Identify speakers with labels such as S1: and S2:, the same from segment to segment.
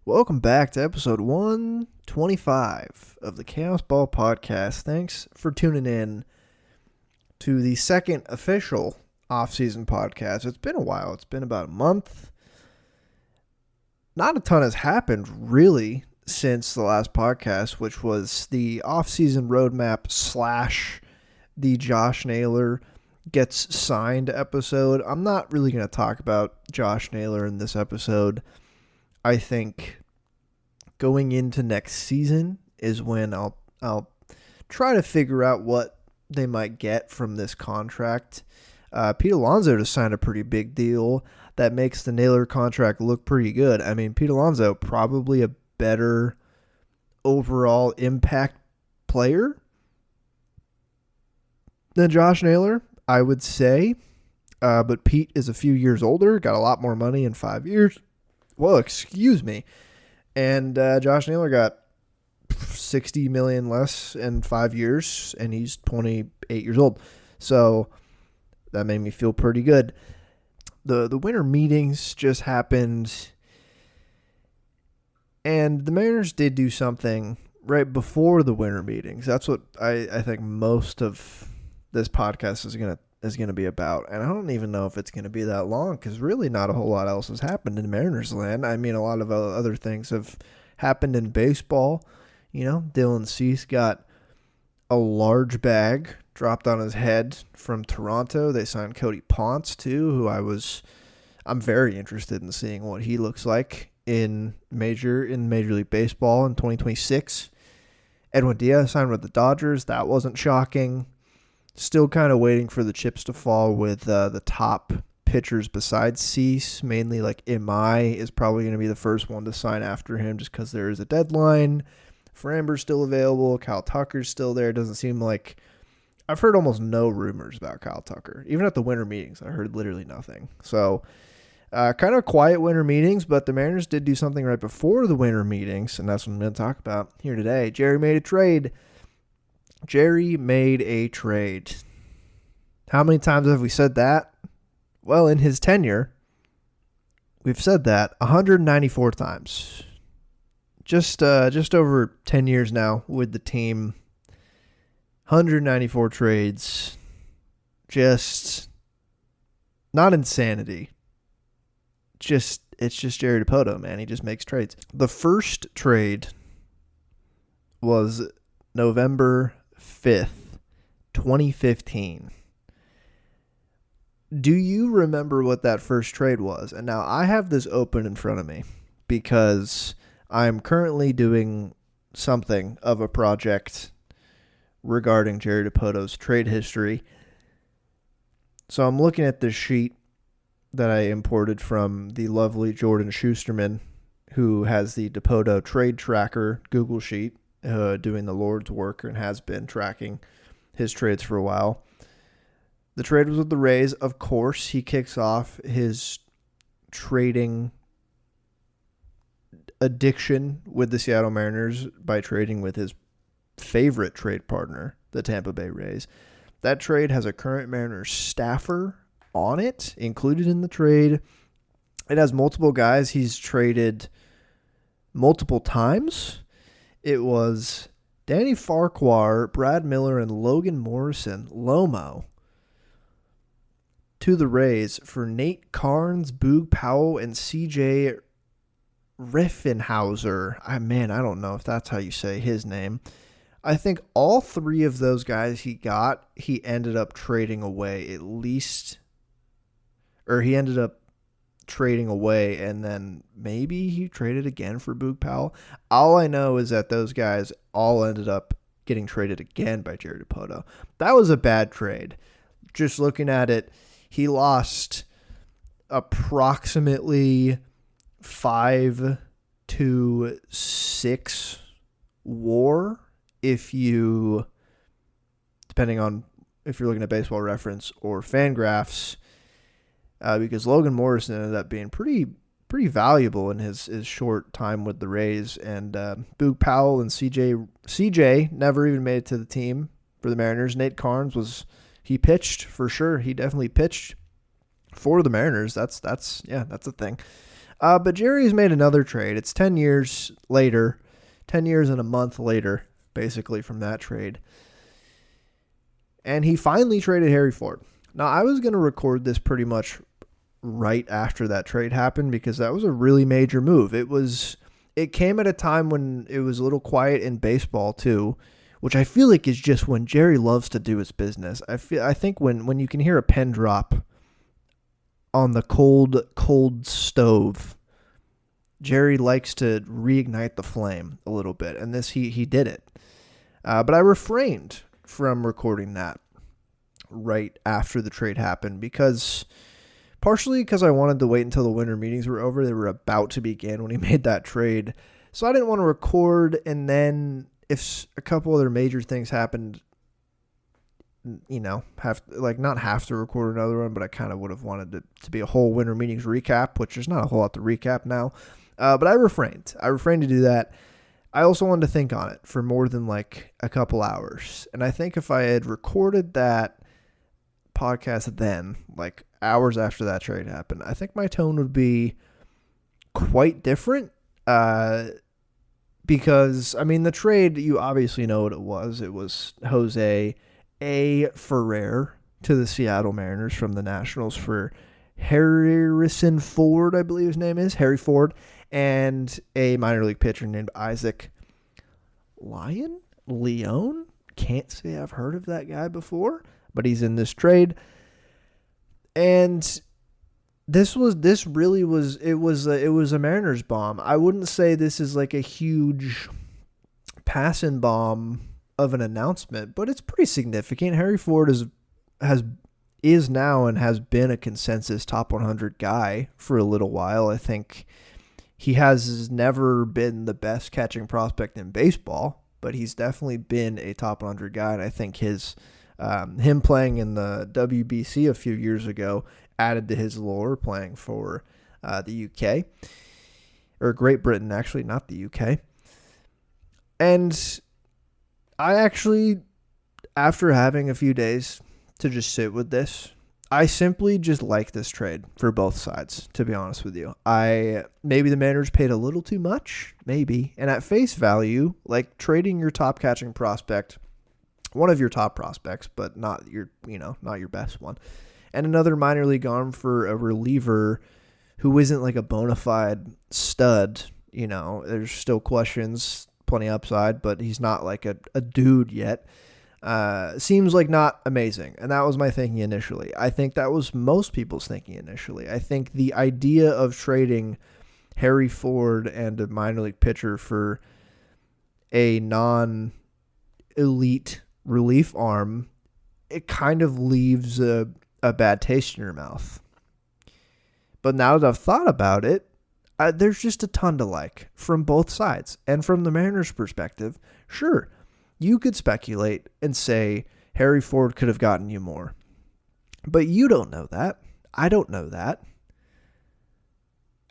S1: Welcome back to episode 125 of the Chaos Ball Podcast. Thanks for tuning in to the second official off-season podcast. It's been a while. It's been about a month. Not a ton has happened, really, since the last podcast, which was the off-season roadmap / the Josh Naylor gets signed episode. I'm not really going to talk about Josh Naylor in this episode. I think going into next season is when I'll try to figure out what they might get from this contract. Pete Alonso just signed a pretty big deal that makes the Naylor contract look pretty good. I mean, Pete Alonso, probably a better overall impact player than Josh Naylor, I would say. But Pete is a few years older, got a lot more money in 5 years. Well, excuse me. And Josh Naylor got $60 million less in 5 years, and he's 28 years old. So that made me feel pretty good. The winter meetings just happened, and the Mariners did do something right before the winter meetings. That's what I think most of this podcast is gonna be about. And I don't even know if it's gonna be that long, because really not a whole lot else has happened in Mariners land. I mean, a lot of other things have happened in baseball. You know, Dylan Cease got a large bag dropped on his head from Toronto. They signed Cody Ponce too, who I'm very interested in seeing what he looks like in Major League Baseball in 2026. Edwin Diaz signed with the Dodgers. That wasn't shocking. Still kind of waiting for the chips to fall with the top pitchers besides Cease. Mainly like Imai is probably going to be the first one to sign after him just because there is a deadline. Framber's still available. Kyle Tucker's still there. It doesn't seem like... I've heard almost no rumors about Kyle Tucker. Even at the winter meetings, I heard literally nothing. So kind of quiet winter meetings, but the Mariners did do something right before the winter meetings, and that's what I'm going to talk about here today. Jerry made a trade. How many times have we said that? Well, in his tenure, we've said that 194 times. Just over 10 years now with the team. 194 trades. Just not insanity. It's just Jerry Dipoto, man. He just makes trades. The first trade was November 5th, 2015. Do you remember what that first trade was? And now I have this open in front of me because I'm currently doing something of a project regarding Jerry Dipoto's trade history. So I'm looking at this sheet that I imported from the lovely Jordan Schusterman, who has the Dipoto trade tracker Google sheet, doing the Lord's work and has been tracking his trades for a while. The trade was with the Rays. Of course, he kicks off his trading addiction with the Seattle Mariners by trading with his favorite trade partner, the Tampa Bay Rays. That trade has a current Mariners staffer on it, included in the trade. It has multiple guys he's traded multiple times. It was Danny Farquhar, Brad Miller, and Logan Morrison, Lomo, to the Rays for Nate Karns, Boog Powell, and CJ Riffenhauser. I don't know if that's how you say his name. I think all three of those guys he ended up trading away he ended up trading away, and then maybe he traded again for Boog Powell. All I know is that those guys all ended up getting traded again by Jerry Dipoto. That was a bad trade. Just looking at it, he lost approximately 5-6 WAR depending on if you're looking at Baseball Reference or Fangraphs, because Logan Morrison ended up being pretty valuable in his short time with the Rays, and Boog Powell and CJ never even made it to the team for the Mariners. Nate Karns he pitched for sure. He definitely pitched for the Mariners. That's a thing. But Jerry's made another trade. It's 10 years later, 10 years and a month later, basically, from that trade. And he finally traded Harry Ford. Now, I was going to record this pretty much right after that trade happened because that was a really major move. It came at a time when it was a little quiet in baseball too, which I feel like is just when Jerry loves to do his business. I think when you can hear a pen drop on the cold stove, Jerry likes to reignite the flame a little bit, and this he did it. But I refrained from recording that right after the trade happened partially because I wanted to wait until the winter meetings were over. They were about to begin when he made that trade. So I didn't want to record, and then if a couple other major things happened, not have to record another one, but I kind of would have wanted it to be a whole winter meetings recap, which there's not a whole lot to recap now. But I refrained. I refrained to do that. I also wanted to think on it for more than like a couple hours. And I think if I had recorded that podcast then, like hours after that trade happened, I think my tone would be quite different. Because, I mean, the trade, you obviously know what it was. It was Jose A Ferrer to the Seattle Mariners from the Nationals for Harrison Ford, I believe his name is, Harry Ford, and a minor league pitcher named Isaac Leone. Can't say I've heard of that guy before, but he's in this trade. And it was a Mariners bomb. I wouldn't say this is like a huge passing bomb of an announcement, but it's pretty significant. Harry Ford is now and has been a consensus top 100 guy for a little while. I think he has never been the best catching prospect in baseball, but he's definitely been a top 100 guy. And I think him playing in the WBC a few years ago added to his lore, playing for the UK, or Great Britain, actually, not the UK. And I actually, after having a few days to just sit with this, I simply just like this trade for both sides, to be honest with you. Maybe the Mariners paid a little too much, maybe. And at face value, like trading your top catching prospect, one of your top prospects, but not your best one, and another minor league arm for a reliever who isn't like a bona fide stud. There's still questions, plenty upside, but he's not like a dude yet. Seems like not amazing. And that was my thinking initially. I think that was most people's thinking initially. I think the idea of trading Harry Ford and a minor league pitcher for a non-elite relief arm, it kind of leaves a bad taste in your mouth. But now that I've thought about it, there's just a ton to like from both sides. And from the Mariners' perspective, sure, you could speculate and say Harry Ford could have gotten you more. But you don't know that. I don't know that.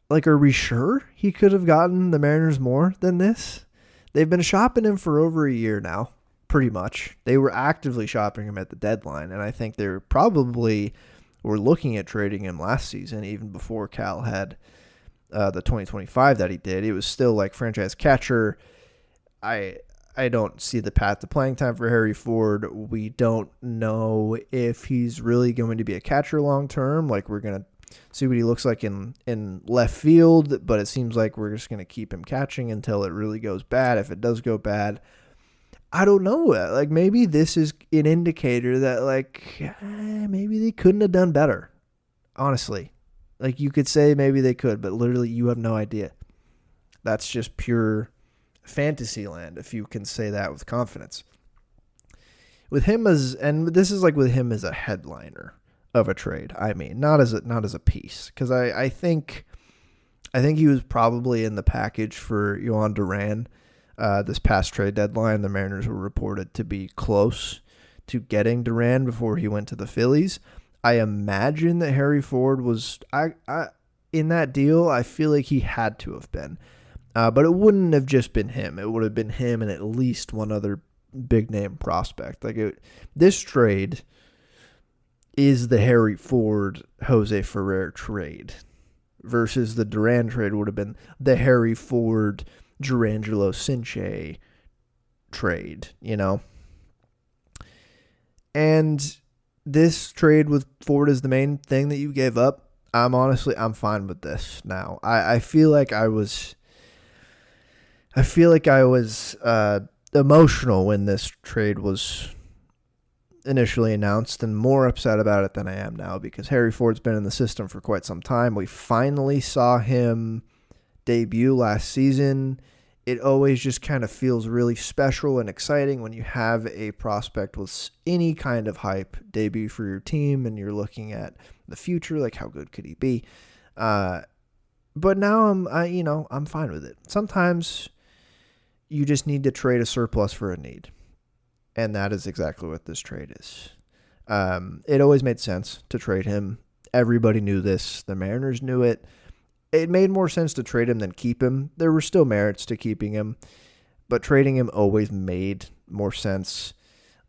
S1: Like, are we sure he could have gotten the Mariners more than this? They've been shopping him for over a year now, pretty much. They were actively shopping him at the deadline, and I think they probably were looking at trading him last season, even before Cal had the 2025 that he did. He was still like franchise catcher. I don't see the path to playing time for Harry Ford. We don't know if he's really going to be a catcher long term. Like, we're going to see what he looks like in left field, but it seems like we're just going to keep him catching until it really goes bad. If it does go bad, I don't know. Like, maybe this is an indicator that, like, maybe they couldn't have done better. Honestly. Like, you could say maybe they could, but literally you have no idea. That's just pure fantasy land, if you can say that with confidence. With him as a headliner of a trade. I mean, not as a piece, because I think he was probably in the package for Yohan Duran. This past trade deadline, the Mariners were reported to be close to getting Duran before he went to the Phillies. I imagine that Harry Ford was in that deal. I feel like he had to have been. But it wouldn't have just been him. It would have been him and at least one other big-name prospect. This trade is the Harry Ford-Jose Ferrer trade. versus the Duran trade would have been the Harry Ford, Durangelo Cinche trade, And this trade with Ford as the main thing that you gave up, I'm fine with this now. I feel like I was emotional when this trade was initially announced and more upset about it than I am now because Harry Ford's been in the system for quite some time. We finally saw him debut last season. It always just kind of feels really special and exciting when you have a prospect with any kind of hype debut for your team and you're looking at the future, like how good could he be? But now I'm fine with it. Sometimes you just need to trade a surplus for a need. And that is exactly what this trade is. It always made sense to trade him. Everybody knew this. The Mariners knew it. It made more sense to trade him than keep him. There were still merits to keeping him, but trading him always made more sense.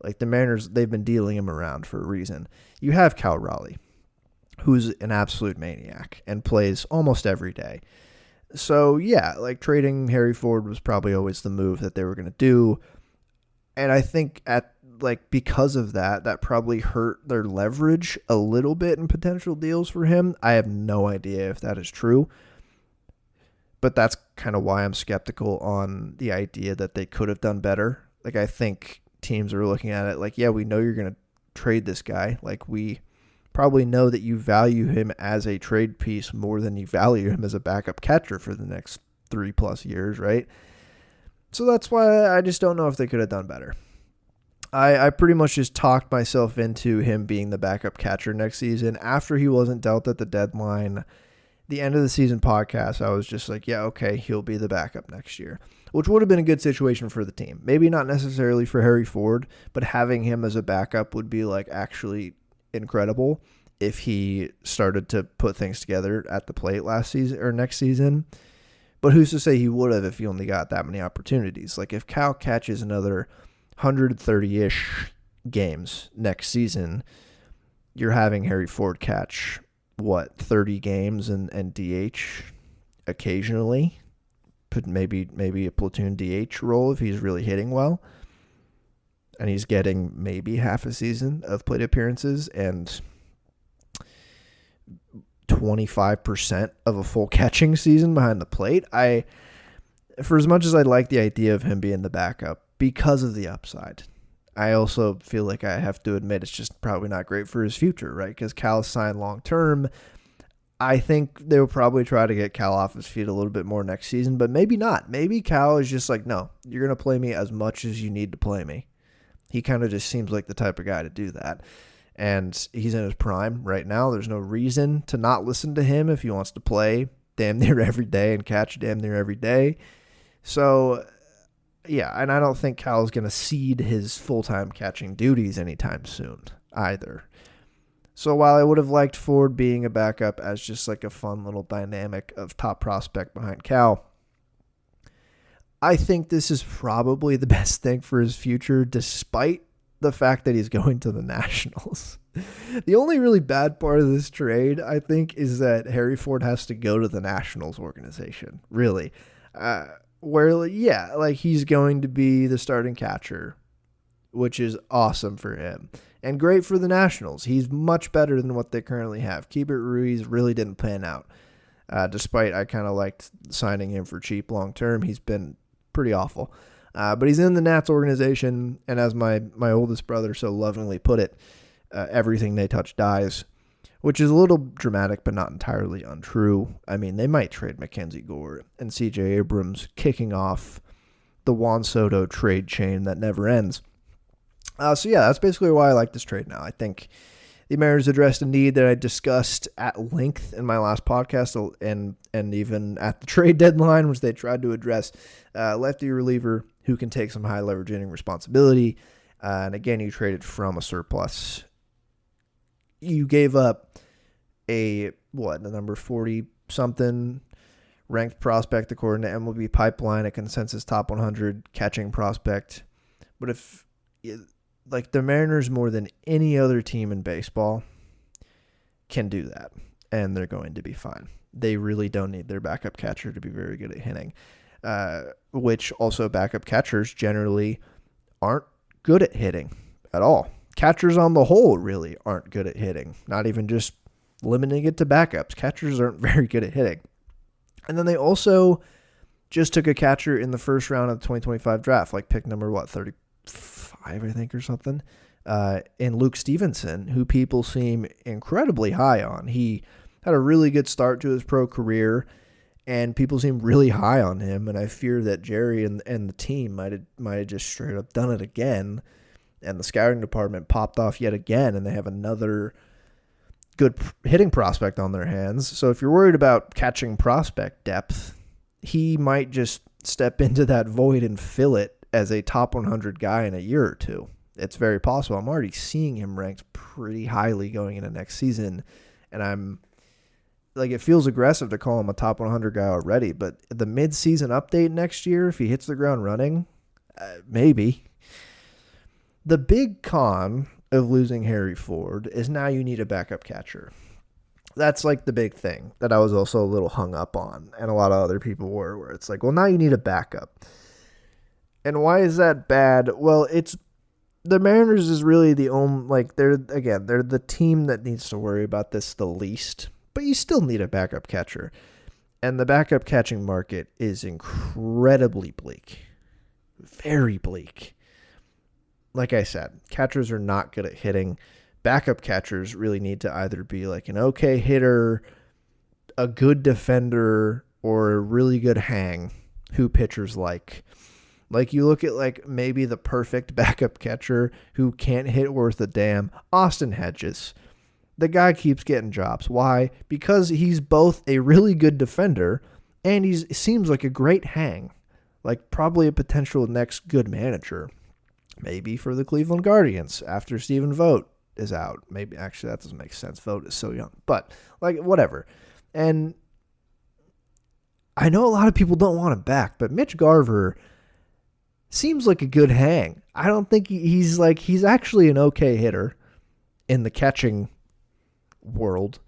S1: Like the Mariners, they've been dealing him around for a reason. You have Cal Raleigh, who's an absolute maniac and plays almost every day. So yeah, like trading Harry Ford was probably always the move that they were going to do. And I think because of that probably hurt their leverage a little bit in potential deals for him. I have no idea if that is true. But that's kind of why I'm skeptical on the idea that they could have done better. Like, I think teams are looking at it like, yeah, we know you're going to trade this guy. Like, we probably know that you value him as a trade piece more than you value him as a backup catcher for the next 3+ years, right? So that's why I just don't know if they could have done better. I pretty much just talked myself into him being the backup catcher next season. After he wasn't dealt at the deadline, the end of the season podcast, I was just like, yeah, okay, he'll be the backup next year, which would have been a good situation for the team. Maybe not necessarily for Harry Ford, but having him as a backup would be like actually incredible if he started to put things together at the plate last season or next season. But who's to say he would have if he only got that many opportunities? Like if Cal catches another 130-ish games next season, you're having Harry Ford catch, 30 games and DH occasionally. Maybe a platoon DH role if he's really hitting well. And he's getting maybe half a season of plate appearances and 25% of a full catching season behind the plate. For as much as I like the idea of him being the backup because of the upside, I also feel like I have to admit it's just probably not great for his future, right? Because Cal signed long term. I think they'll probably try to get Cal off his feet a little bit more next season, but maybe not. Maybe Cal is just like, no, you're going to play me as much as you need to play me. He kind of just seems like the type of guy to do that. And he's in his prime right now. There's no reason to not listen to him if he wants to play damn near every day and catch damn near every day. So, yeah, and I don't think Cal's going to cede his full-time catching duties anytime soon either. So while I would have liked Ford being a backup as just like a fun little dynamic of top prospect behind Cal, I think this is probably the best thing for his future, despite the fact that he's going to the Nationals. The only really bad part of this trade, I think, is that Harry Ford has to go to the Nationals organization, really. He's going to be the starting catcher, which is awesome for him. And great for the Nationals. He's much better than what they currently have. Keibert Ruiz really didn't pan out. Despite I kind of liked signing him for cheap long term, he's been pretty awful. But he's in the Nats organization, and as my oldest brother so lovingly put it, everything they touch dies, which is a little dramatic but not entirely untrue. I mean, they might trade Mackenzie Gore and C.J. Abrams, kicking off the Juan Soto trade chain that never ends. That's basically why I like this trade now. I think the Mariners addressed a need that I discussed at length in my last podcast and even at the trade deadline, which they tried to address. Lefty reliever who can take some high leverage inning responsibility. And again, you traded from a surplus. You gave up the number 40-something ranked prospect according to MLB Pipeline, a consensus top 100 catching prospect. But if the Mariners, more than any other team in baseball, can do that, and they're going to be fine. they really don't need their backup catcher to be very good at hitting, which also backup catchers generally aren't good at hitting at all. Catchers on the whole really aren't good at hitting, not even just limiting it to backups. Catchers aren't very good at hitting. And then they also just took a catcher in the first round of the 2025 draft, like pick number, 35, I think, or something, in Luke Stevenson, who people seem incredibly high on. He had a really good start to his pro career, and people seem really high on him, and I fear that Jerry and the team might have just straight up done it again, and the scouting department popped off yet again, and they have another good hitting prospect on their hands. So if you're worried about catching prospect depth, he might just step into that void and fill it as a top 100 guy in a year or two. It's very possible. I'm already seeing him ranked pretty highly going into next season, and I'm like, it feels aggressive to call him a top 100 guy already, but the mid-season update next year, if he hits the ground running, maybe. The big con of losing Harry Ford is now you need a backup catcher. That's like the big thing that I was also a little hung up on, and a lot of other people were, where it's like, well, now you need a backup. And why is that bad? Well, it's the Mariners is really the only, like, they're the team that needs to worry about this the least, but you still need a backup catcher. And the backup catching market is incredibly bleak. Very bleak. Like I said, catchers are not good at hitting. Backup catchers really need to either be like an okay hitter, a good defender, or a really good hang who pitchers like. Like, you look at, like, maybe the perfect backup catcher who can't hit worth a damn, Austin Hedges. The guy keeps getting jobs. Why? Because he's both a really good defender and he seems like a great hang. Like, probably a potential next good manager. Maybe for the Cleveland Guardians after Stephen Vogt is out. Maybe, actually, that doesn't make sense. Vogt is so young. But, like, whatever. And I know a lot of people don't want him back, but Mitch Garver seems like a good hang. I don't think he's actually an okay hitter in the catching world.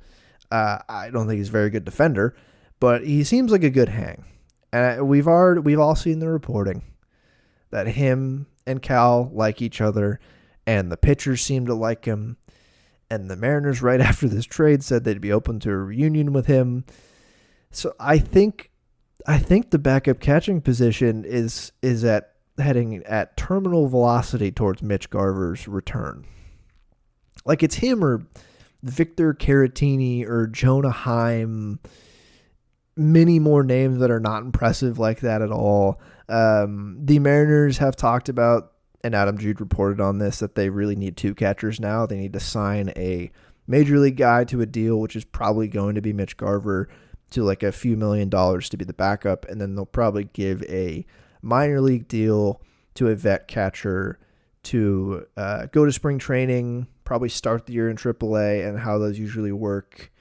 S1: I don't think he's a very good defender, but he seems like a good hang. And we've all seen the reporting that him and Cal like each other, and the pitchers seem to like him. And the Mariners, right after this trade, said they'd be open to a reunion with him. So I think the backup catching position is heading at terminal velocity towards Mitch Garver's return. Like, it's him or Victor Caratini or Jonah Heim, many more names that are not impressive like that at all. The Mariners have talked about, and Adam Jude reported on this, that they really need two catchers now. They need to sign a major league guy to a deal, which is probably going to be Mitch Garver, to like a few $1 million to be the backup, and then they'll probably give a minor league deal to a vet catcher to go to spring training, probably start the year in AAA. And how those usually work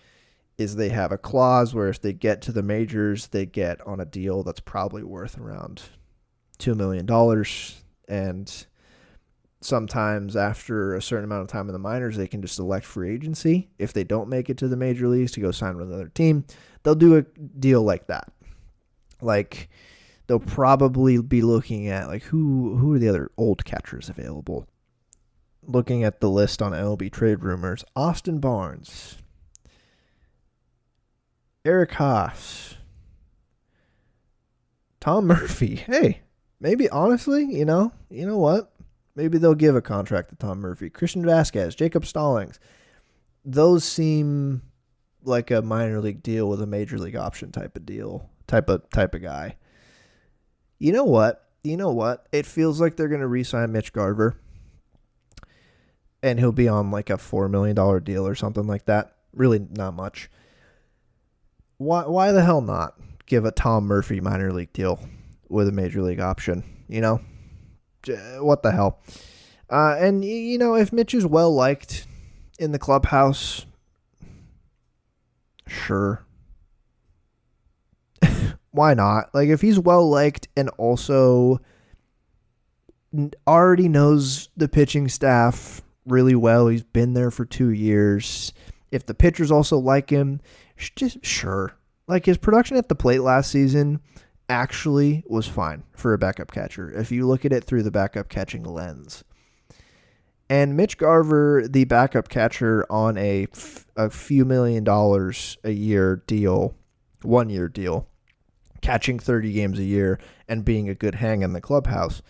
S1: is they have a clause where if they get to the majors, they get on a deal that's probably worth around $2 million. And sometimes after a certain amount of time in the minors, they can just elect free agency. If they don't make it to the major leagues to go sign with another team, they'll do a deal like that. Like, they'll probably be looking at, like, who are the other old catchers available? Looking at the list on MLB Trade Rumors, Austin Barnes, Eric Haas, Tom Murphy. Hey, maybe, honestly, you know what? Maybe they'll give a contract to Tom Murphy. Christian Vasquez, Jacob Stallings. Those seem like a minor league deal with a major league option type of deal, type of guy. You know what? It feels like they're going to re-sign Mitch Garver, and he'll be on like a $4 million deal or something like that. Really not much. Why the hell not give a Tom Murphy minor league deal with a major league option? You know? What the hell? And, if Mitch is well-liked in the clubhouse, sure. Why not? Like, if he's well-liked and also already knows the pitching staff really well, he's been there for 2 years. If the pitchers also like him, just sure. like his production at the plate last season actually was fine for a backup catcher if you look at it through the backup catching lens. And Mitch Garver, the backup catcher on a few $1,000,000 a year deal, 1 year deal, catching 30 games a year and being a good hang in the clubhouse,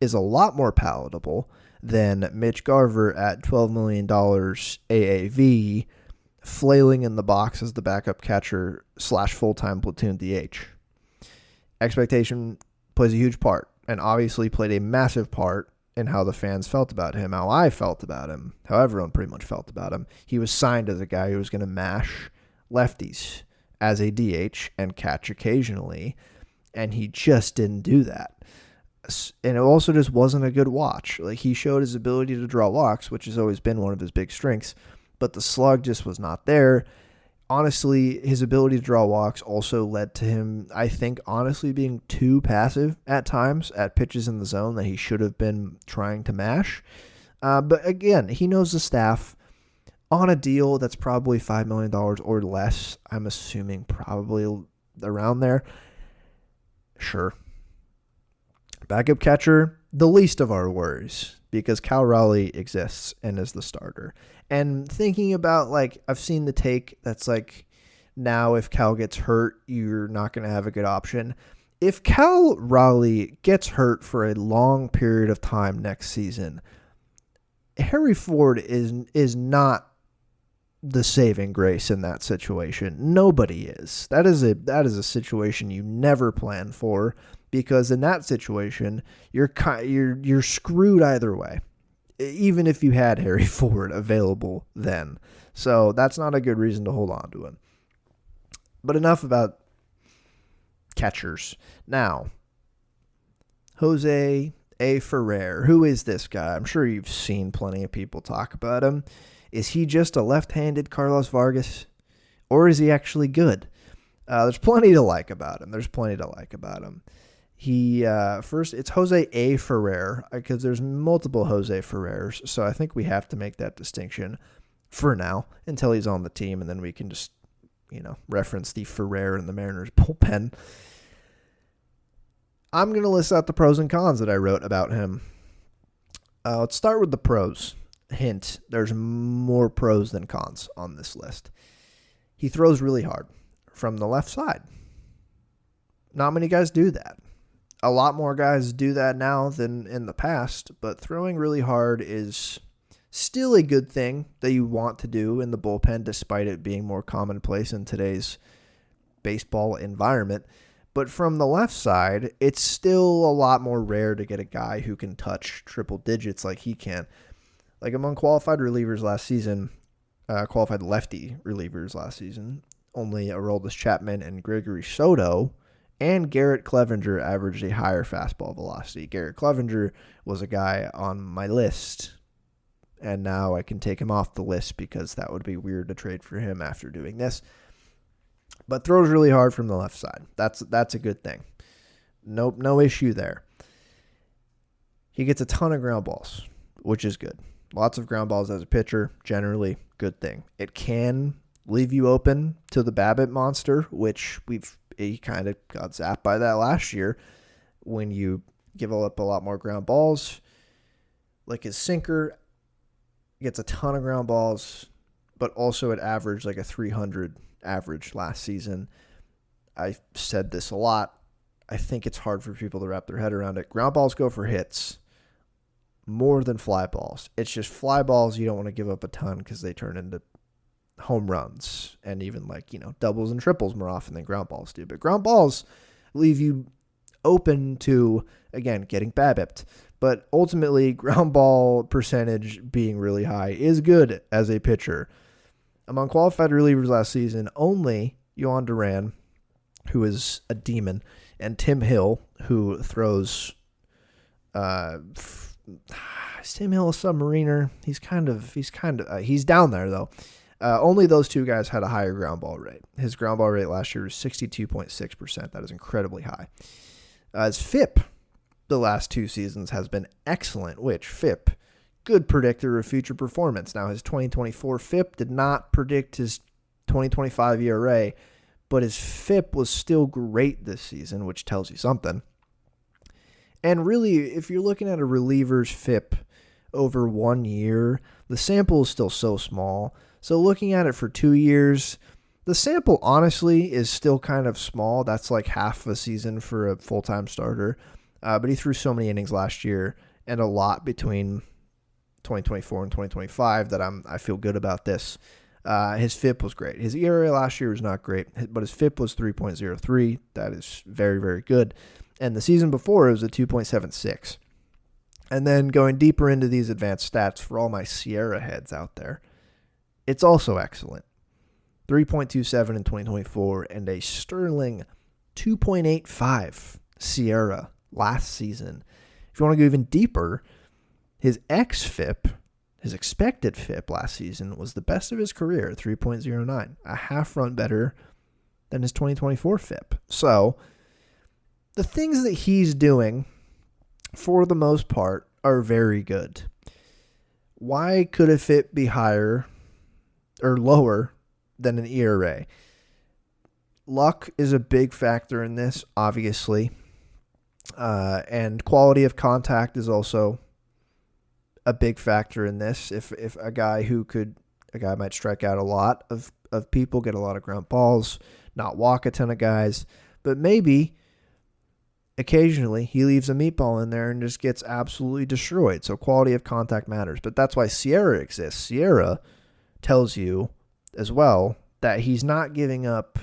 S1: is a lot more palatable than Mitch Garver at $12 million AAV, flailing in the box as the backup catcher / full-time platoon DH. Expectation plays a huge part, and obviously played a massive part in how the fans felt about him, how I felt about him, how everyone pretty much felt about him. He was signed as a guy who was going to mash lefties as a DH and catch occasionally, and he just didn't do that. And it also just wasn't a good watch. Like, he showed his ability to draw walks, which has always been one of his big strengths, but the slug just was not there. Honestly, his ability to draw walks also led to him, I think, honestly being too passive at times at pitches in the zone that he should have been trying to mash. But again, he knows the staff on a deal that's probably $5 million or less. I'm assuming probably around there. Sure. Backup catcher, the least of our worries, because Cal Raleigh exists and is the starter. And thinking about, like, I've seen the take that's like, now if Cal gets hurt, you're not going to have a good option. If Cal Raleigh gets hurt for a long period of time next season, Harry Ford is not the saving grace in that situation. Nobody is. That is a situation you never plan for, because in that situation, you're screwed either way, even if you had Harry Ford available then. So that's not a good reason to hold on to him. But enough about catchers. Now, Jose A Ferrer. Who is this guy? I'm sure you've seen plenty of people talk about him. Is he just a left-handed Carlos Vargas, or is he actually good? There's plenty to like about him. He first, it's Jose A Ferrer, because there's multiple Jose Ferrers, so I think we have to make that distinction for now until he's on the team, and then we can just, reference the Ferrer in the Mariners bullpen. I'm going to list out the pros and cons that I wrote about him. Let's start with the pros. Hint, there's more pros than cons on this list. He throws really hard from the left side. Not many guys do that. A lot more guys do that now than in the past, but throwing really hard is still a good thing that you want to do in the bullpen, despite it being more commonplace in today's baseball environment. But from the left side, it's still a lot more rare to get a guy who can touch triple digits like he can. Like, among qualified relievers last season, qualified lefty relievers last season, only Aroldis Chapman and Gregory Soto and Garrett Clevenger averaged a higher fastball velocity. Garrett Clevenger was a guy on my list, and now I can take him off the list because that would be weird to trade for him after doing this. But throws really hard from the left side. That's a good thing. Nope, no issue there. He gets a ton of ground balls, which is good. Lots of ground balls as a pitcher, generally good thing. It can leave you open to the BABIP monster, which he kind of got zapped by that last year when you give up a lot more ground balls. Like, his sinker gets a ton of ground balls, but also it averaged like a 300 average last season. I said this a lot. I think it's hard for people to wrap their head around it. Ground balls go for hits more than fly balls. It's just fly balls you don't want to give up a ton because they turn into home runs and even doubles and triples more often than ground balls do. But ground balls leave you open to, again, getting BABIP'd. But ultimately, ground ball percentage being really high is good as a pitcher. Among qualified relievers last season, only Yohan Duran, who is a demon, and Tim Hill, who throws is Tim Hill a submariner? He's down there though. Only those two guys had a higher ground ball rate. His ground ball rate last year was 62.6%. That is incredibly high. His FIP the last two seasons has been excellent, which FIP, good predictor of future performance. Now, his 2024 FIP did not predict his 2025 ERA, but his FIP was still great this season, which tells you something. And really, if you're looking at a reliever's FIP over 1 year, the sample is still so small. So looking at it for 2 years, the sample honestly is still kind of small. That's like half a season for a full-time starter. But he threw so many innings last year and a lot between 2024 and 2025 that I feel good about this. His FIP was great. His ERA last year was not great, but his FIP was 3.03. That is very, very good. And the season before, it was a 2.76. And then going deeper into these advanced stats for all my Sierra heads out there, it's also excellent. 3.27 in 2024 and a sterling 2.85 Sierra last season. If you want to go even deeper, his xFIP, his expected FIP last season was the best of his career, 3.09, a half run better than his 2024 FIP. So the things that he's doing, for the most part, are very good. Why could a FIP be higher or lower than an ERA? Luck is a big factor in this, obviously. And quality of contact is also a big factor in this. If a guy might strike out a lot of people, get a lot of ground balls, not walk a ton of guys, but maybe occasionally he leaves a meatball in there and just gets absolutely destroyed. So quality of contact matters. But that's why Sierra exists. Sierra tells you as well that he's not giving up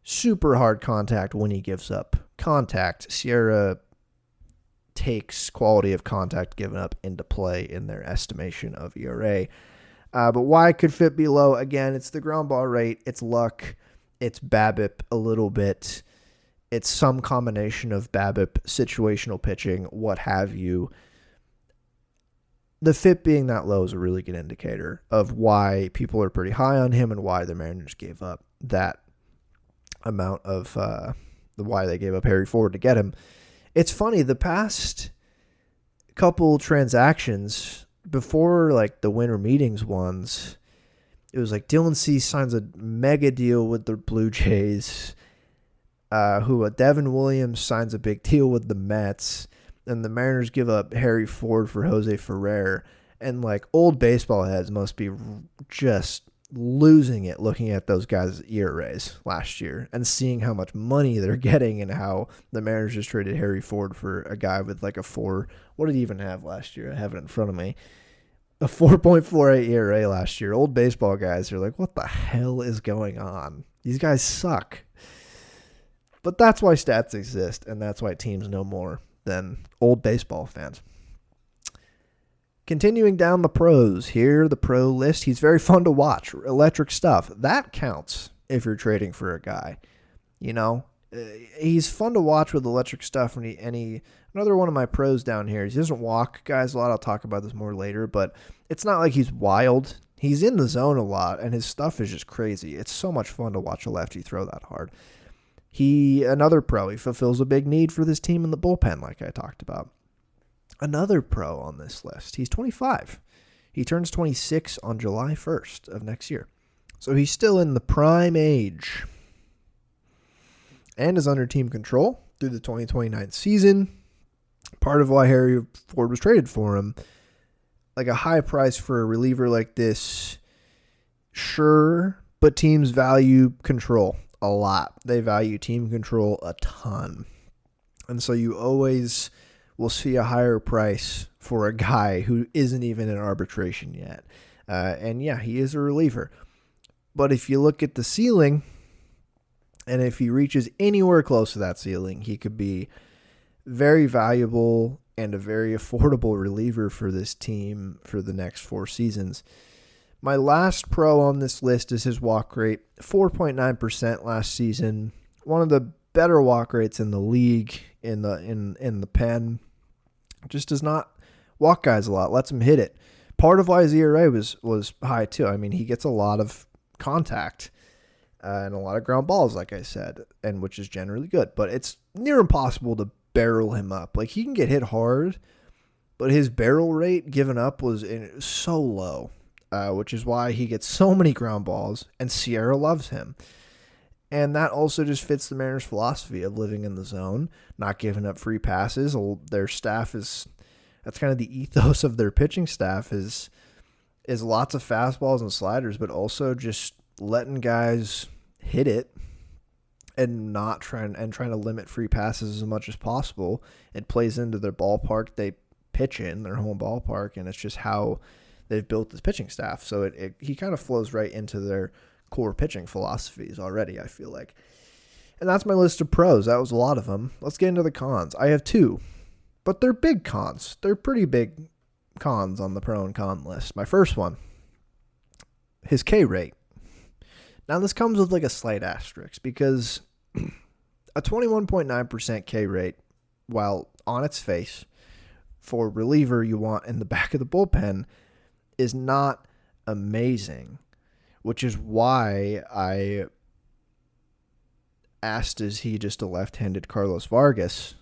S1: super hard contact when he gives up contact. Sierra takes quality of contact given up into play in their estimation of ERA. But why could FIP be low? Again, it's the ground ball rate, it's luck, it's BABIP a little bit, it's some combination of BABIP, situational pitching, what have you. The FIP being that low is a really good indicator of why people are pretty high on him and why the Mariners gave up that amount of why they gave up Harry Ford to get him. It's funny, the past couple transactions before like the winter meetings ones, it was like Dylan Cease signs a mega deal with the Blue Jays, Devin Williams signs a big deal with the Mets, and the Mariners give up Harry Ford for Jose Ferrer. And like old baseball heads must be just losing it looking at those guys' ERAs last year and seeing how much money they're getting and how the Mariners just traded Harry Ford for a guy with like a 4. What did he even have last year? I have it in front of me. A 4.48 ERA last year. Old baseball guys are like, what the hell is going on? These guys suck. But that's why stats exist, and that's why teams know more than old baseball fans. Continuing down the pros, here the pro list. He's very fun to watch. Electric stuff. That counts if you're trading for a guy. You know, he's fun to watch with electric stuff. Another one of my pros down here is he doesn't walk guys a lot. I'll talk about this more later, but it's not like he's wild. He's in the zone a lot, and his stuff is just crazy. It's so much fun to watch a lefty throw that hard. Another pro, he fulfills a big need for this team in the bullpen, like I talked about. Another pro on this list. He's 25. He turns 26 on July 1st of next year. So he's still in the prime age. And is under team control through the 2029 season. Part of why Harry Ford was traded for him. Like a high price for a reliever like this. Sure, but teams value control a lot. They value team control a ton. And so you always will see a higher price for a guy who isn't even in arbitration yet. And yeah, he is a reliever. But if you look at the ceiling, and if he reaches anywhere close to that ceiling, he could be very valuable and a very affordable reliever for this team for the next 4 seasons. My last pro on this list is his walk rate, 4.9% last season. One of the better walk rates in the league in the pen. Just does not walk guys a lot, lets him hit it. Part of why his ERA was high too. I mean, he gets a lot of contact and a lot of ground balls, like I said, and which is generally good. But it's near impossible to barrel him up. Like, he can get hit hard, but his barrel rate given up was so low, which is why he gets so many ground balls, and Sierra loves him. And that also just fits the Mariners' philosophy of living in the zone, not giving up free passes. Their staff that's kind of the ethos of their pitching staff is lots of fastballs and sliders, but also just letting guys hit it and not trying to limit free passes as much as possible. It plays into their ballpark they pitch in, their home ballpark, and it's just how they've built this pitching staff. So he kind of flows right into their core pitching philosophies already, I feel like. And that's my list of pros. That was a lot of them. Let's get into the cons. I have 2, but they're big cons. They're pretty big cons on the pro and con list. My first one, his K rate. Now this comes with like a slight asterisk because a 21.9% K rate, while on its face for reliever you want in the back of the bullpen, is not amazing. Which is why I asked, is he just a left-handed Carlos Vargas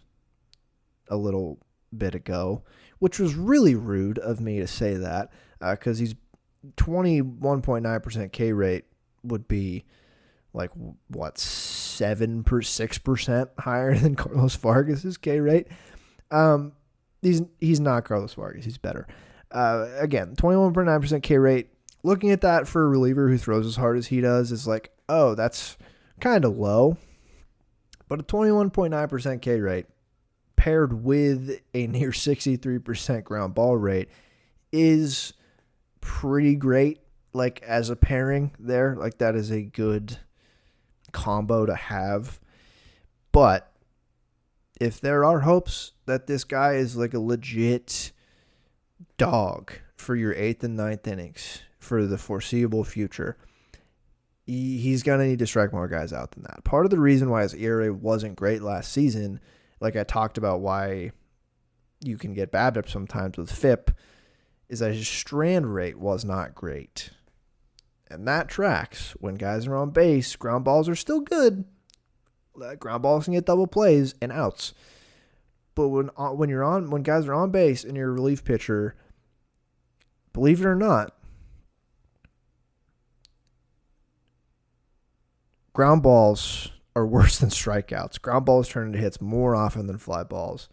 S1: a little bit ago, which was really rude of me to say that because he's 21.9% K rate would be like, 6% higher than Carlos Vargas's K rate. He's not Carlos Vargas. He's better. Again, 21.9% K rate. Looking at that for a reliever who throws as hard as he does is like, oh, that's kind of low. But a 21.9% K rate paired with a near 63% ground ball rate is pretty great. Like as a pairing there, like that is a good combo to have. But if there are hopes that this guy is like a legit dog for your 8th and 9th innings for the foreseeable future, he's going to need to strike more guys out than that. Part of the reason why his ERA wasn't great last season, like I talked about why you can get BABIP sometimes with FIP, is that his strand rate was not great. And that tracks. When guys are on base, ground balls are still good. Ground balls can get double plays and outs. But when guys are on base and you're a relief pitcher, believe it or not, ground balls are worse than strikeouts. Ground balls turn into hits more often than fly balls.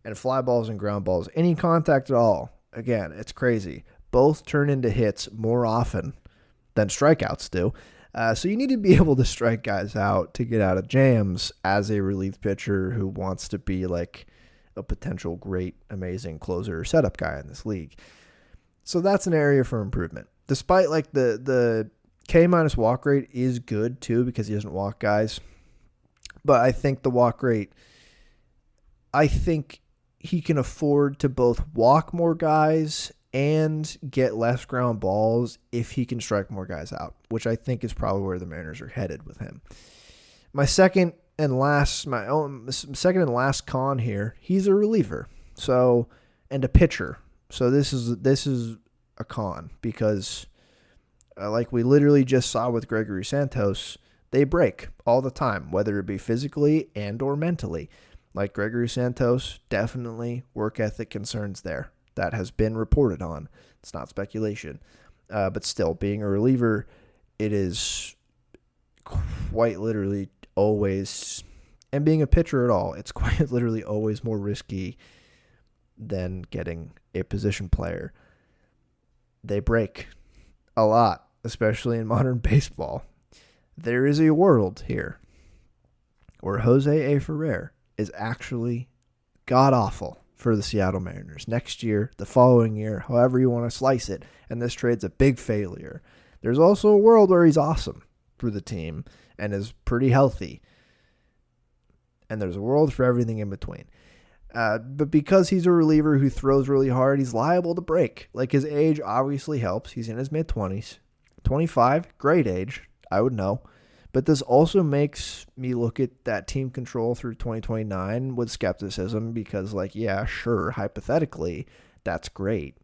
S1: And fly balls and ground balls, any contact at all, again, it's crazy. Both turn into hits more often than strikeouts do. So you need to be able to strike guys out to get out of jams as a relief pitcher who wants to be like a potential great, amazing closer or setup guy in this league. So that's an area for improvement. Despite like the K- walk rate is good too because he doesn't walk guys. But I think the walk rate, I think he can afford to both walk more guys and get less ground balls if he can strike more guys out, which I think is probably where the Mariners are headed with him. My second and last con here, he's a reliever, and a pitcher. So this is a con because, like we literally just saw with Gregory Santos, they break all the time, whether it be physically and or mentally. Like Gregory Santos, definitely work ethic concerns there. That has been reported on. It's not speculation. But still, being a reliever, it is quite literally always, and being a pitcher at all, it's quite literally always more risky than getting a position player. They break a lot, especially in modern baseball. There is a world here where Jose A Ferrer is actually god-awful for the Seattle Mariners next year, the following year, however you want to slice it, and this trade's a big failure. There's also a world where he's awesome for the team and is pretty healthy, and there's a world for everything in between. But because he's a reliever who throws really hard, he's liable to break. Like, his age obviously helps. He's in his mid-20s. 25, great age, I would know. But this also makes me look at that team control through 2029 with skepticism because, like, yeah, sure, hypothetically, that's great.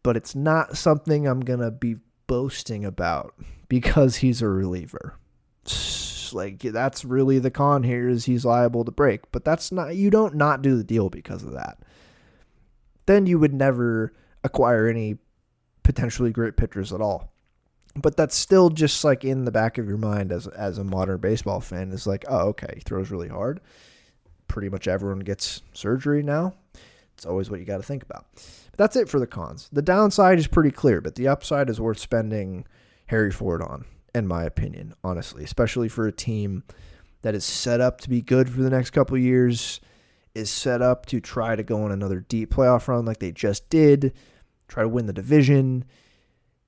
S1: But it's not something I'm going to be boasting about because he's a reliever. Like, that's really the con here is he's liable to break. But that's not, you don't not do the deal because of that. Then you would never acquire any potentially great pitchers at all. But that's still just like in the back of your mind as a modern baseball fan is like, oh, okay, he throws really hard. Pretty much everyone gets surgery now. It's always what you got to think about. But that's it for the cons. The downside is pretty clear, but the upside is worth spending Harry Ford on, in my opinion, honestly, especially for a team that is set up to be good for the next couple of years, is set up to try to go on another deep playoff run like they just did, try to win the division.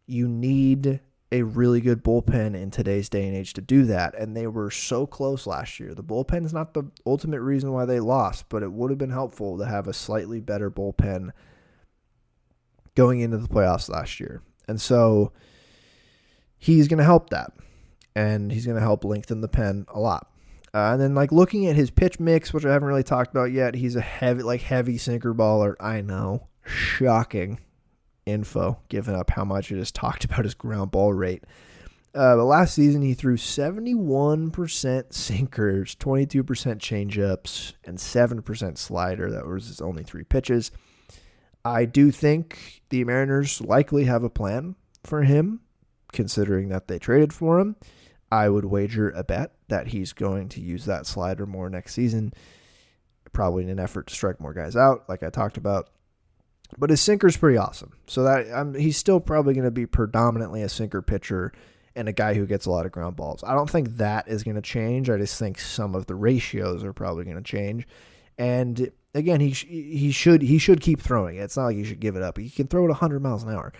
S1: You need a really good bullpen in today's day and age to do that, and they were so close last year. The bullpen is not the ultimate reason why they lost, but it would have been helpful to have a slightly better bullpen going into the playoffs last year. And so he's going to help that, and he's going to help lengthen the pen a lot. And then like looking at his pitch mix, which I haven't really talked about yet, he's a heavy sinker baller. I know, shocking info, given up how much I just talked about his ground ball rate. But last season, he threw 71% sinkers, 22% changeups, and 7% slider. That was his only 3 pitches. I do think the Mariners likely have a plan for him, considering that they traded for him. I would wager a bet that he's going to use that slider more next season, probably in an effort to strike more guys out, like I talked about. But his sinker's pretty awesome. So that he's still probably going to be predominantly a sinker pitcher and a guy who gets a lot of ground balls. I don't think that is going to change. I just think some of the ratios are probably going to change. And again, he should keep throwing it. It's not like he should give it up. He can throw it 100 miles an hour.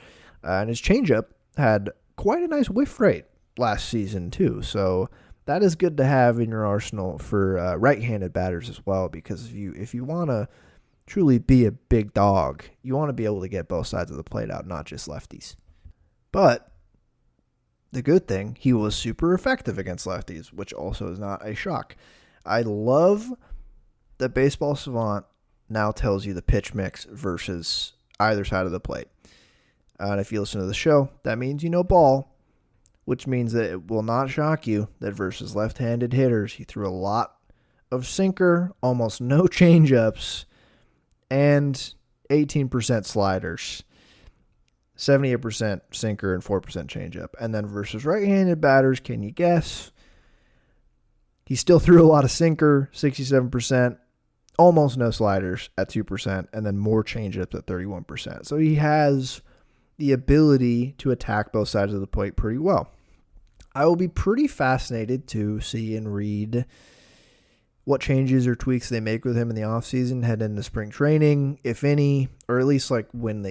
S1: And his changeup had quite a nice whiff rate last season too. So that is good to have in your arsenal for right-handed batters as well, because if you want to truly be a big dog, you want to be able to get both sides of the plate out, not just lefties. But the good thing, he was super effective against lefties, which also is not a shock. I love that Baseball Savant now tells you the pitch mix versus either side of the plate. And if you listen to the show, that means you know ball, which means that it will not shock you that versus left-handed hitters, he threw a lot of sinker, almost no changeups, and 18% sliders, 78% sinker, and 4% changeup. And then versus right-handed batters, can you guess? He still threw a lot of sinker, 67%, almost no sliders at 2%, and then more changeups at 31%. So he has the ability to attack both sides of the plate pretty well. I will be pretty fascinated to see and read what changes or tweaks they make with him in the offseason, head into spring training, if any, or at least like when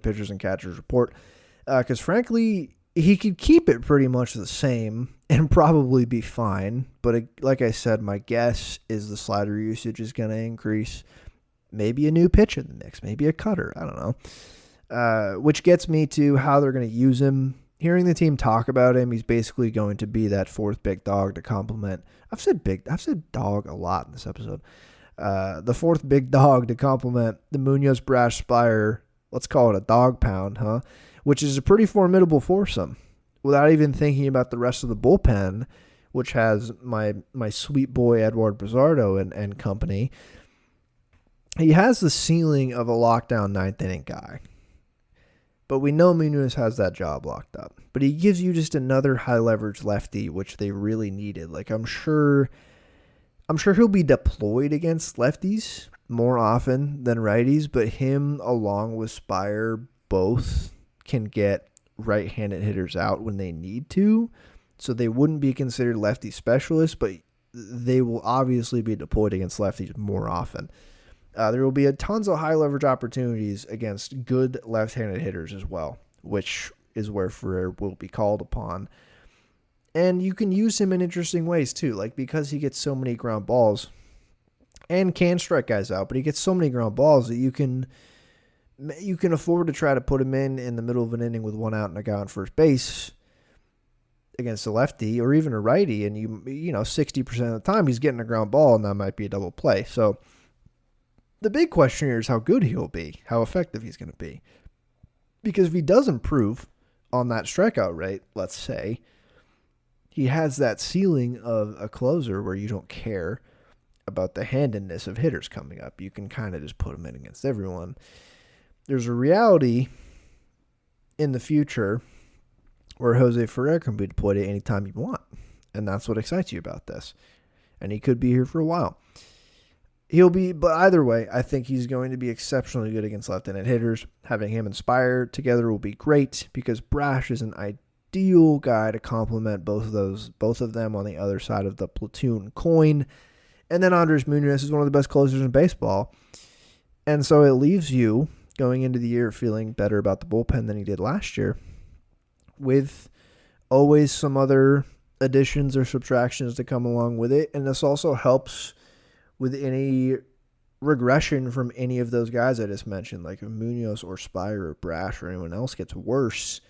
S1: pitchers and catchers report. Because frankly, he could keep it pretty much the same and probably be fine. But like I said, my guess is the slider usage is going to increase. Maybe a new pitch in the mix, maybe a cutter, I don't know. Which gets me to how they're going to use him. Hearing the team talk about him, he's basically going to be that fourth big dog to complement. I've said dog a lot in this episode. The fourth big dog to complement the Munoz Brash Spire. Let's call it a dog pound, huh? Which is a pretty formidable foursome. Without even thinking about the rest of the bullpen, which has my sweet boy Edward Bizzardo and company. He has the ceiling of a lockdown ninth inning guy. But we know Munoz has that job locked up. But he gives you just another high leverage lefty, which they really needed. Like I'm sure he'll be deployed against lefties more often than righties, but him along with Spire both can get right-handed hitters out when they need to. So they wouldn't be considered lefty specialists, but they will obviously be deployed against lefties more often. There will be tons of high leverage opportunities against good left-handed hitters as well, which is where Ferrer will be called upon. And you can use him in interesting ways too, like because he gets so many ground balls and can strike guys out, but he gets so many ground balls that you can afford to try to put him in the middle of an inning with one out and a guy on first base against a lefty or even a righty, and you know 60% of the time he's getting a ground ball, and that might be a double play. So the big question here is how good he'll be, how effective he's going to be. Because if he does improve on that strikeout rate, let's say, he has that ceiling of a closer where you don't care about the handedness of hitters coming up. You can kind of just put him in against everyone. There's a reality in the future where Jose Ferrer can be deployed at any time you want. And that's what excites you about this. And he could be here for a while. But either way, I think he's going to be exceptionally good against left-handed hitters. Having him and Spire together will be great because Brash is an ideal guy to complement both of them on the other side of the platoon coin. And then Andres Munoz is one of the best closers in baseball. And so it leaves you going into the year feeling better about the bullpen than he did last year, with always some other additions or subtractions to come along with it. And this also helps with any regression from any of those guys I just mentioned. Like if Munoz or Spire or Brash or anyone else gets worse,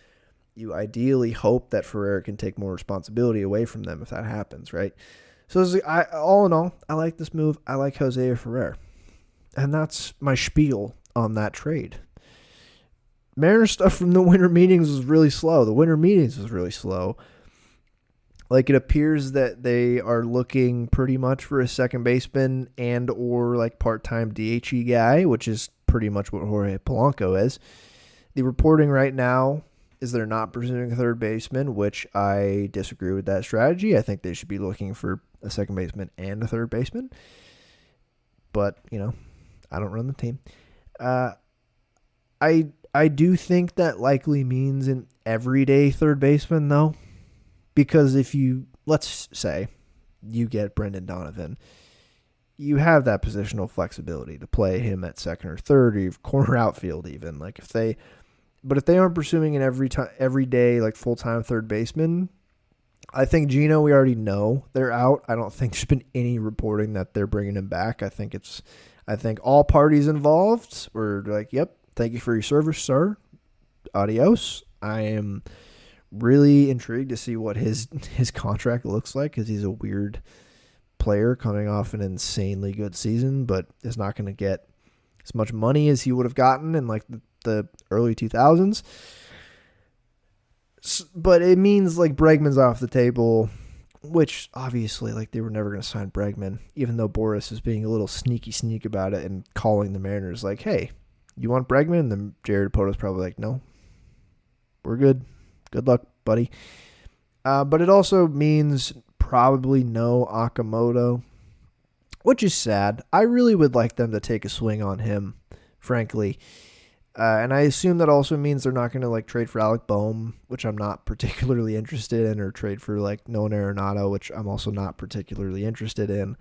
S1: you ideally hope that Ferrer can take more responsibility away from them if that happens, right? So all in all, I like this move. I like Jose A Ferrer. And that's my spiel on that trade. Mariners stuff from the winter meetings was really slow. The winter meetings was really slow. Like, it appears that they are looking pretty much for a second baseman and or like part-time DHE guy, which is pretty much what Jorge Polanco is. The reporting right now is they're not pursuing a third baseman, which I disagree with that strategy. I think they should be looking for a second baseman and a third baseman. But, I don't run the team. I do think that likely means an everyday third baseman, though. Because if let's say you get Brendan Donovan, you have that positional flexibility to play him at second or third or corner outfield even. But if they aren't pursuing an every day like full-time third baseman, I think Gino, we already know they're out. I don't think there's been any reporting that they're bringing him back. I think all parties involved were like, yep, thank you for your service, sir. Adios. I am really intrigued to see what his contract looks like because he's a weird player coming off an insanely good season, but is not going to get as much money as he would have gotten in like the early 2000s. But it means like Bregman's off the table, which obviously like they were never going to sign Bregman, even though Boris is being a little sneak about it and calling the Mariners like, hey, you want Bregman? And then Jerry Poto's probably like, no, we're good. Good luck, buddy. But it also means probably no Okamoto, which is sad. I really would like them to take a swing on him, frankly. And I assume that also means they're not going to like trade for Alec Boehm, which I'm not particularly interested in, or trade for like Nolan Arenado, which I'm also not particularly interested in.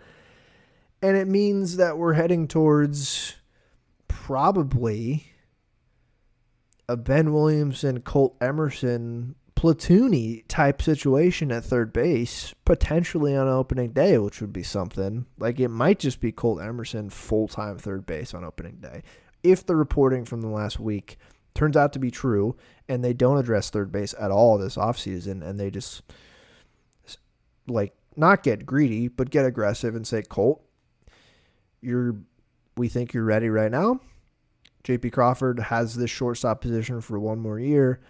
S1: And it means that we're heading towards probably a Ben Williamson, Colt Emerson, platoony type situation at third base, potentially on opening day, which would be something. Like it might just be Colt Emerson full-time third base on opening day. If the reporting from the last week turns out to be true and they don't address third base at all this offseason and they just like not get greedy, but get aggressive and say, Colt, we think you're ready right now. J.P. Crawford has this shortstop position for one more year.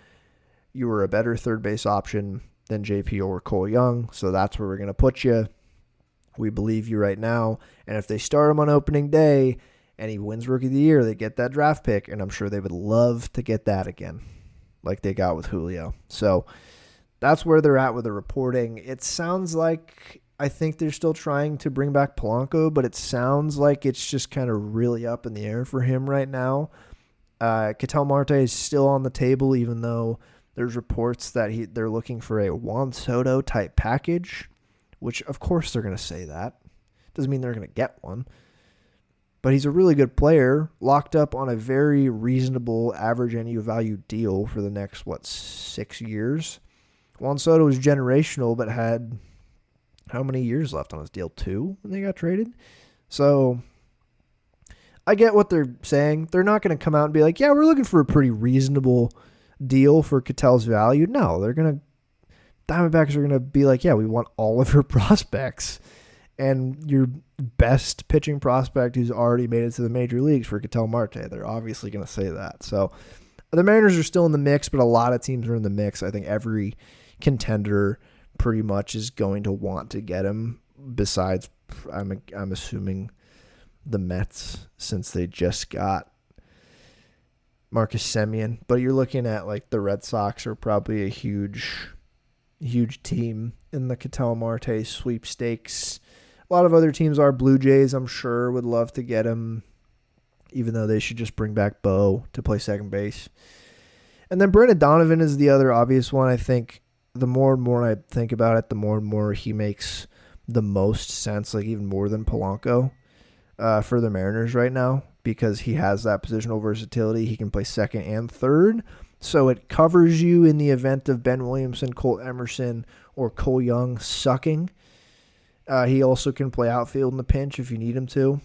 S1: You were a better third base option than J.P. or Cole Young, so that's where we're going to put you. We believe you right now. And if they start him on opening day and he wins Rookie of the Year, they get that draft pick, and I'm sure they would love to get that again, like they got with Julio. So that's where they're at with the reporting. It sounds like I think they're still trying to bring back Polanco, but it sounds like it's just kind of really up in the air for him right now. Ketel Marte is still on the table, even though there's reports that they're looking for a Juan Soto type package, which of course they're going to say that. Doesn't mean they're going to get one. But he's a really good player, locked up on a very reasonable average annual value deal for the next, 6 years. Juan Soto is generational, but had how many years left on his deal? 2 when they got traded? So I get what they're saying. They're not going to come out and be like, yeah, we're looking for a pretty reasonable deal for Ketel's value. No, Diamondbacks are going to be like, yeah, we want all of your prospects. And your best pitching prospect who's already made it to the major leagues for Ketel Marte. They're obviously going to say that. So the Mariners are still in the mix, but a lot of teams are in the mix. I think every contender pretty much is going to want to get him, besides I'm assuming the Mets, since they just got Marcus Semien. But you're looking at like the Red Sox are probably a huge team in the Ketel Marte sweepstakes. A lot of other teams are. Blue Jays, I'm sure, would love to get him, even though they should just bring back Bo to play second base. And then Brendan Donovan is the other obvious one. I think the more and more I think about it, the more and more he makes the most sense, like even more than Polanco for the Mariners right now, because he has that positional versatility. He can play second and third. So it covers you in the event of Ben Williamson, Colt Emerson, or Cole Young sucking. He also can play outfield in the pinch if you need him to.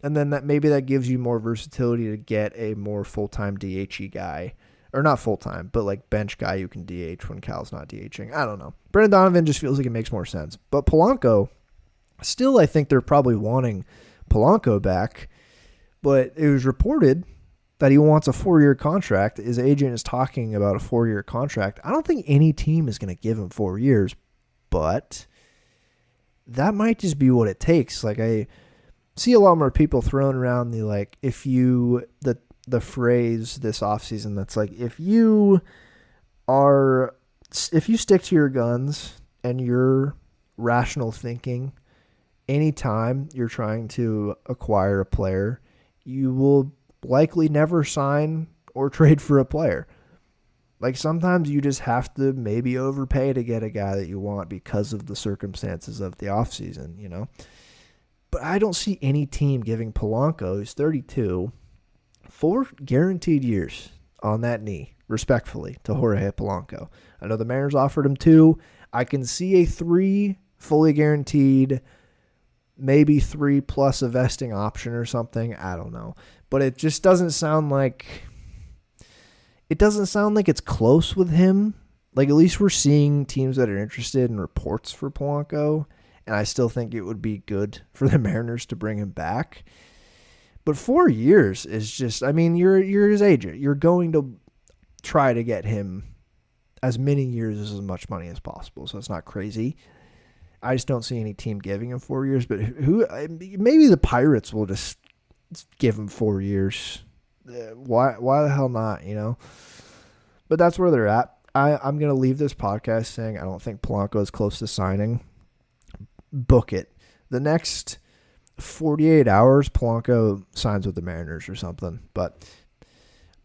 S1: And then maybe that gives you more versatility to get a more full-time DH guy. Or not full-time, but like bench guy you can DH when Cal's not DHing. I don't know. Brendan Donovan just feels like it makes more sense. But Polanco, still I think they're probably wanting Polanco back. But it was reported that he wants a 4-year contract. His agent is talking about a 4-year contract. I don't think any team is going to give him 4 years, but that might just be what it takes. Like I see a lot more people throwing around the phrase this offseason that's like, if you stick to your guns and your rational thinking, anytime you're trying to acquire a player, you will likely never sign or trade for a player. Like sometimes you just have to maybe overpay to get a guy that you want because of the circumstances of the offseason, you know? But I don't see any team giving Polanco, who's 32, 4 guaranteed years on that knee, respectfully, to Jorge Polanco. I know the Mariners offered him 2. I can see a 3 fully guaranteed, maybe 3 plus a vesting option or something. I don't know. But it just doesn't sound like it's close with him. Like at least we're seeing teams that are interested in reports for Polanco, and I still think it would be good for the Mariners to bring him back. But 4 years is just, I mean, you're his agent. You're going to try to get him as many years as much money as possible, so it's not crazy. I just don't see any team giving him 4 years, but maybe the Pirates will just give him 4 years. Why the hell not, you know? But that's where they're at. I'm going to leave this podcast saying I don't think Polanco is close to signing. Book it. The next 48 hours, Polanco signs with the Mariners or something, but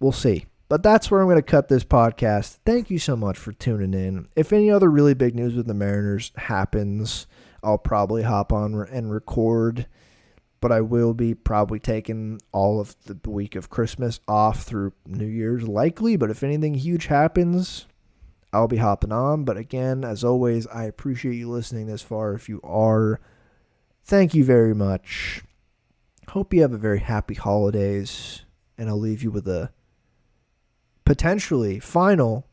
S1: we'll see. But that's where I'm going to cut this podcast. Thank you so much for tuning in. If any other really big news with the Mariners happens, I'll probably hop on and record, but I will be probably taking all of the week of Christmas off through New Year's likely, but if anything huge happens, I'll be hopping on. But again, as always, I appreciate you listening this far. If you are, thank you very much. Hope you have a very happy holidays, and I'll leave you with a potentially final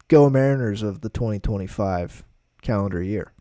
S1: Go Mariners of the 2025 calendar year.